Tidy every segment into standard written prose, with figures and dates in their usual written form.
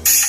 Yun,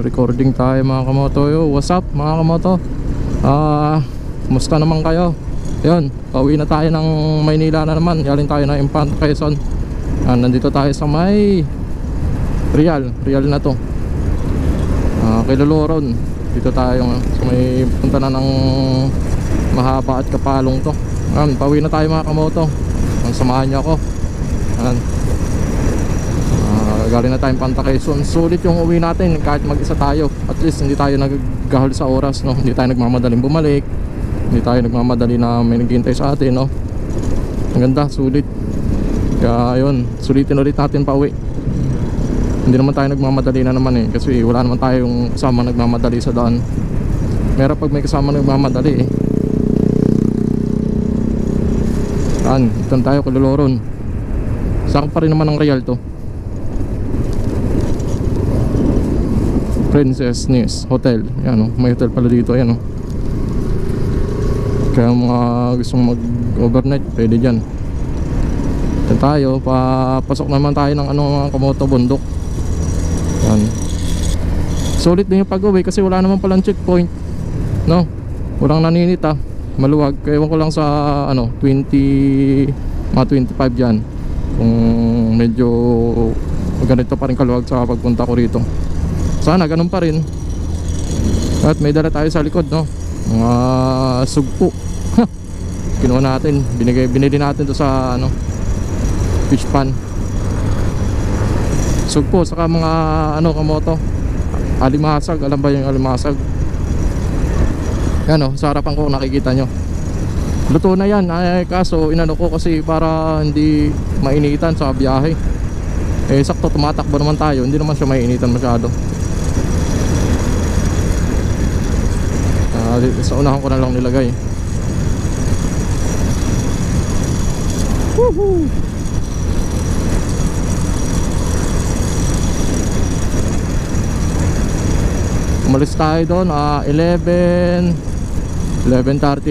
recording tayo mga kamoto. Yo, what's up mga kamoto? Kumusta naman kayo? Yun, pauwi na tayo ng Maynila na naman. Galing tayo ng Infante Quezon. Nandito tayo sa may Real na to. Kay Loloron. Dito tayo sa may punta na ng Mahaba at Kapalong to. Pauwi na tayo mga kamoto. Samahan niyo ako. Galing na tayong Infante Quezon. Sulit yung uwi natin kahit mag-isa tayo. At least hindi tayo naggahol sa oras, no? Hindi tayo nagmamadaling bumalik. Hindi tayo nagmamadali na may naghihintay sa atin, no? Ang ganda, sulit. Kaya yun, sulitin ulit natin pa uwi. Hindi naman tayo nagmamadali na naman eh, kasi wala naman tayong kasama nagmamadali sa daan. Meron pag may kasama nagmamadali eh. Ito tayo kay Loloron. Sakop pa rin naman ng Real to. Princess Nis Hotel. Yan, may hotel pala dito. Yan, kaya mga gustong mag-overnight, pwede dyan. Yan tayo, papasok naman tayo ng mga kamoto bundok. Yan. Sulit din yung pag-uwi kasi wala naman palang checkpoint, no? Walang naninita, maluwag. Kaya ewan ko lang sa 20 mga 25 dyan kung medyo ganito pa rin kaluwag sa pagpunta ko rito. Sana ganun pa rin. At may dala tayo sa likod, no? Mga sugpo. Kinuha natin, binili natin to sa fish pan. Sugpo saka mga kamoto. Alimasag, alam ba yung alimasag? Yan sa harapan ko nakikita nyo. Luto na yan, kaso inano ko kasi para hindi mainitan sa biyahe. Sakto tumatakbo naman tayo, hindi naman siya mainitan masyado. Sa unahan ko na lang nilagay. Woohoo! Umalis tayo doon 11:30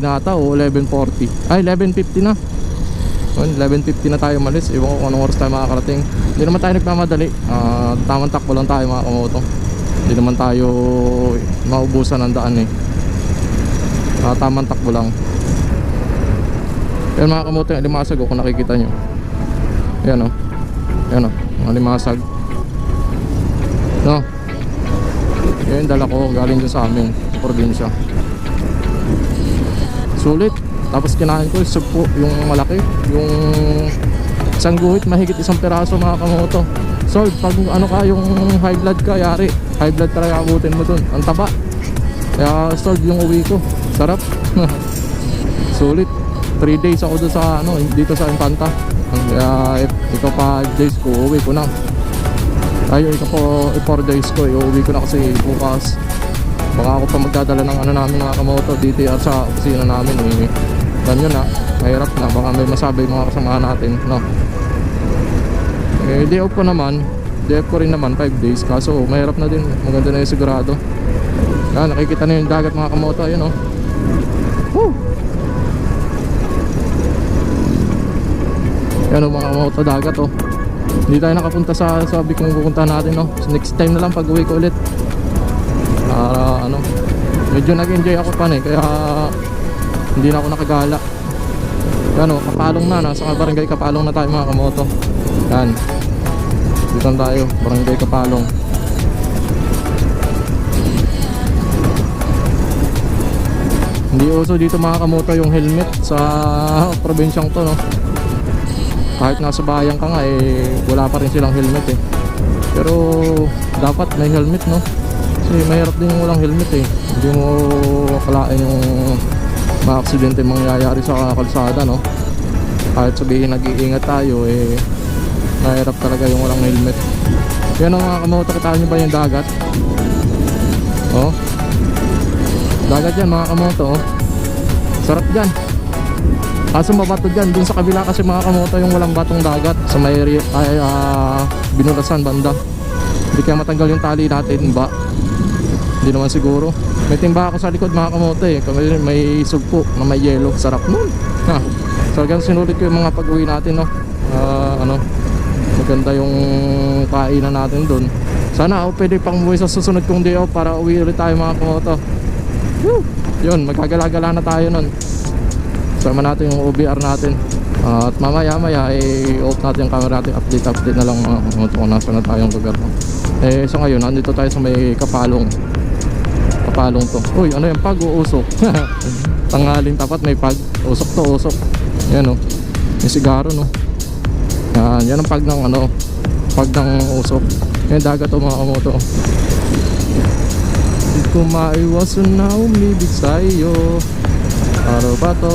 na ata o 11:40. Ay 11:50 na. 11:50 na tayo umalis. Iwan ko kung anong oras tayo makakarating. Hindi naman tayo nagmamadali. Tamang takbo lang tayo mga kamoto. Hindi naman tayo maubusan ng daan eh. Tamang takbo lang. Yan mga kamoto, yung alimasag kung nakikita nyo. Yan yan mga alimasag, no? Yan dala ko galing dyan sa amin sa probinsya. Sulit. Tapos kinain ko yung malaki, yung isang guhit mahigit isang peraso mga kamoto. So pag yung high blood ka, yari high blood talaga abutin mo dun. Ang taba. Kaya solve yung uwi ko. Sarap. Sulit. 3 days ako doon sa dito sa Infanta. Kaya ito 5 days ko uwi ko na. Ito po 4 days ko uwi ko na kasi bukas baka ako pa magdadala ng namin mga kamoto DTR sa opisina namin eh. Alam nyo na, mahirap na, baka may masabi mga kasamahan natin, no? Day off ko naman, day off ko rin naman 5 days, kaso mahirap na din, maganda na yung sigurado. Nakikita na yung dagat mga kamoto, ayun Woo! Yan mga kamoto, dagat Hindi tayo nakapunta sa sabi kong pupuntahan natin, no? So next time na lang pag uwi ko ulit. Medyo nag-enjoy ako pa kaya hindi na ako nakagala. Kapalong na, nasa barangay Kapalong na tayo mga kamoto. Yan, dito tayo, barangay Kapalong. Hindi uso dito mga kamoto yung helmet sa probinsyang to, no? Kahit nasa bayan ka nga wala pa rin silang helmet pero dapat may helmet, no? Kasi mahirap din yung walang helmet hindi mo akalain yung mga aksidente mangyayari sa kalsada, no? Kahit sabihin nag-iingat tayo mahirap talaga yung walang helmet. Yan mga kamoto, kitaan nyo ba yung dagat? Dagat yan mga kamoto sarap dyan. Kaso mabato dyan, dun sa kabila kasi mga kamoto yung walang batong dagat sa may binulasan banda. Hindi kaya matanggal yung tali natin ba? Hindi naman siguro. May timba ako sa likod mga kamote eh. May sugpo na may yelo. Sarap nun. Ha. So hanggang sinulit ko yung mga pag-uwi natin, no. Maganda yung kainan natin dun. Sana pwede pang umuwi sa susunod kong day off para uwi ulit tayo mga kamoto. Woo! Yun, magkagala-gala na tayo nun. Sama natin yung OBR natin. At mamaya off natin yung camera natin. Update na lang mga kamoto kung nasa na tayong lugar. So ngayon, nandito tayo sa may Kapalong to. Uy, ano yung pag uusok? Tanghaling tapat may pag. Usok to, usok. Yan o. May sigaro no. Yan ang pag ng pag ng usok. Yan dagat o mga kamoto. Di ko maiwasan na umibig sa'yo. Araw ba to?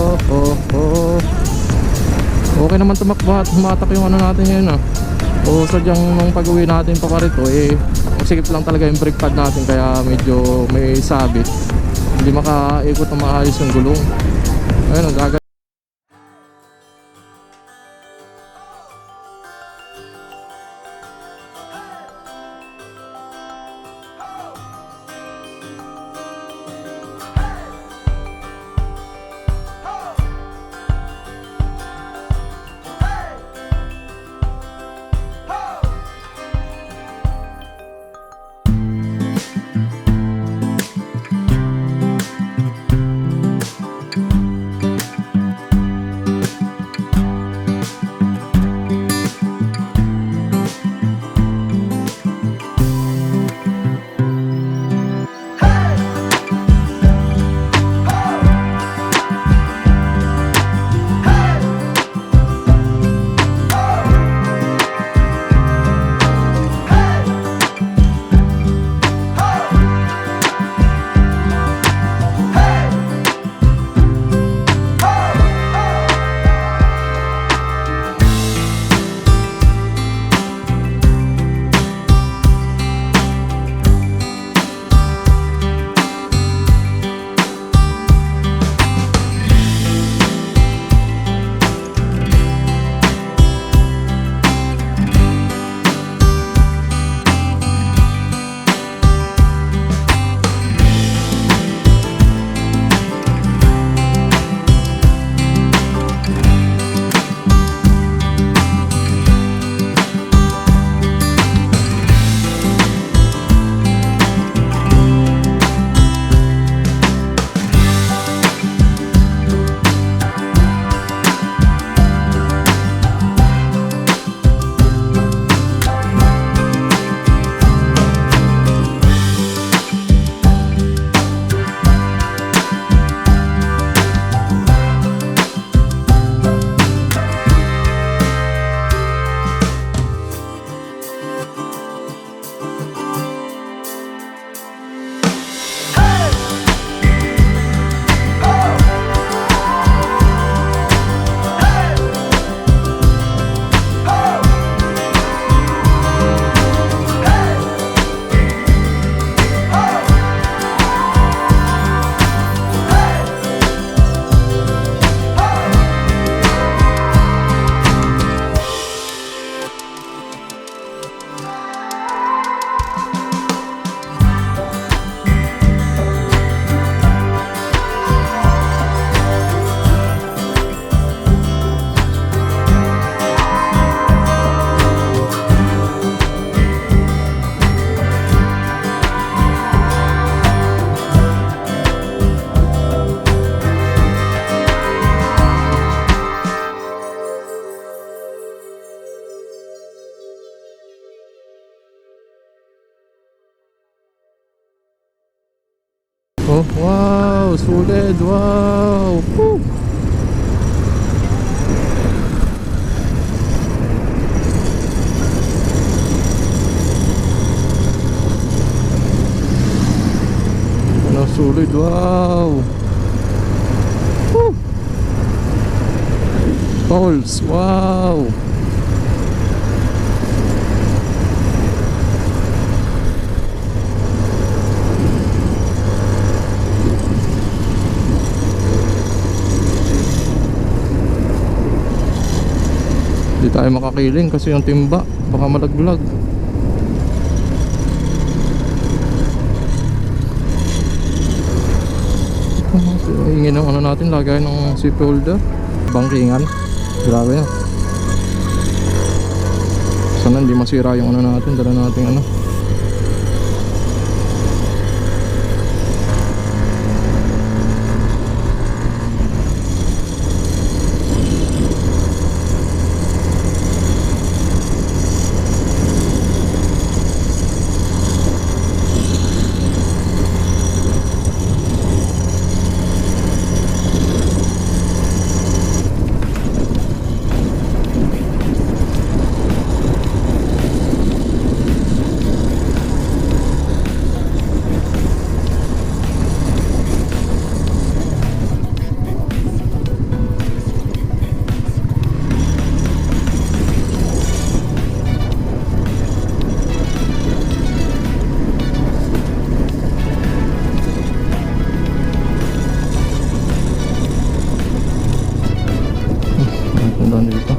Okay naman tumakbo at humatak yung natin ngayon O sadyang nung pag-uwi natin pa rito masikip lang talaga yung brake pad natin kaya medyo may sabit. Hindi makaikot na maayos yung gulong. Ayun ang gagat. Oh, wow, sulit, wow. Woo. Ano, sulit, wow. Woo. Falls, wow. Hindi tayo makakiling kasi yung timba baka malaglag. ingin ng ano natin, lagay ng CP holder, bangkingan. Grabe yan. Sana hindi masira yung ano natin, dala natin ano. Dito.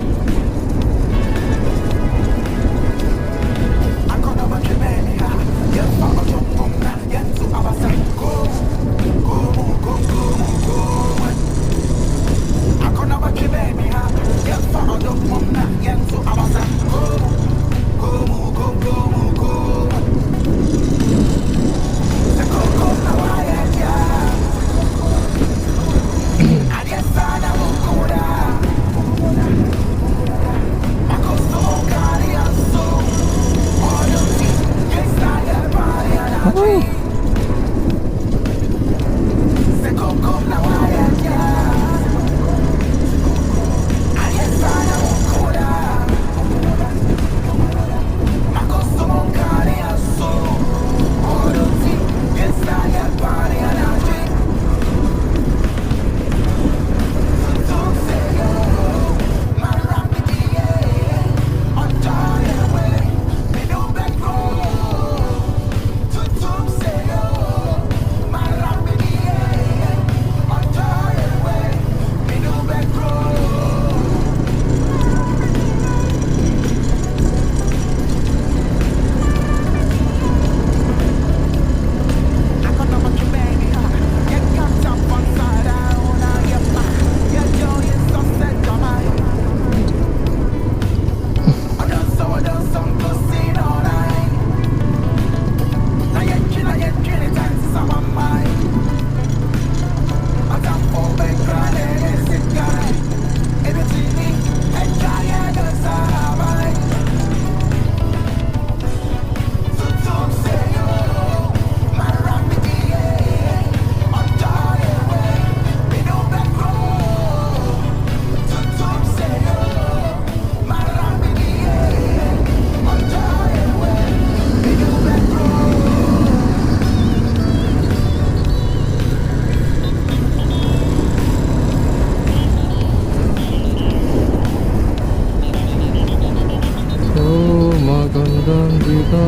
Magandang dito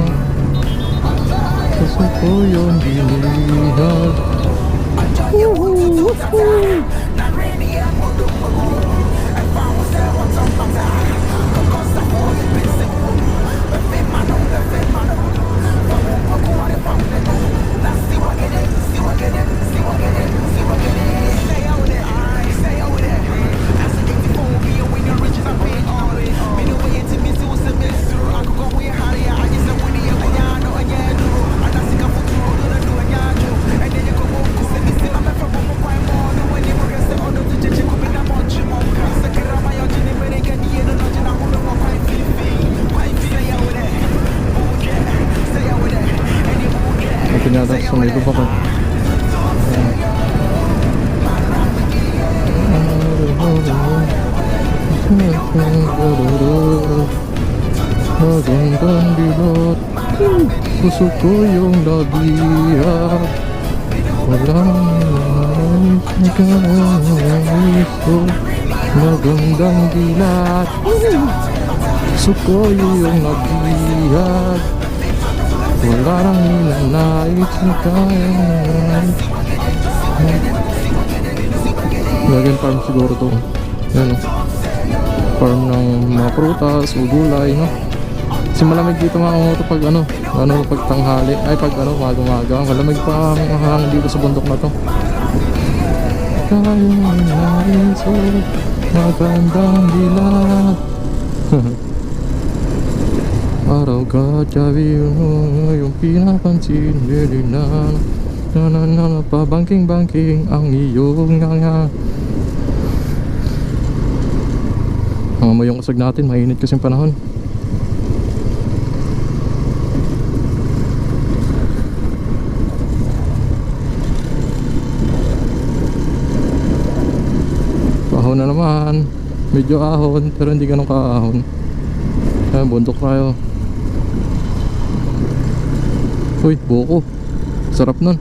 sa Sukuyong Dilihan. Pinyata sa may lubak ko. Magandang dilot, puso ko yung nabihag. Walang nais ko. Magandang dilat, puso ko yung nabihag. Wala nang ninanais na kaya. Lagyan farm siguro to. Yan o. Farm ng mga prutas o gulay, no? Kasi malamig dito mga kamoto pag pag tanghali. Ay pag umaga. Ang malamig pa ang hangin dito sa bundok na to. tayong nais magandang dilat. Araw ka gabi mo yung pinapansin. Na pabangking-bangking ang iyong nga. Mo yung usag natin, mainit kasing panahon. Ahon na naman. Medyo ahon pero hindi ganun kaahon. Ayan, bundok tayo. Uy, buko. Sarap nun.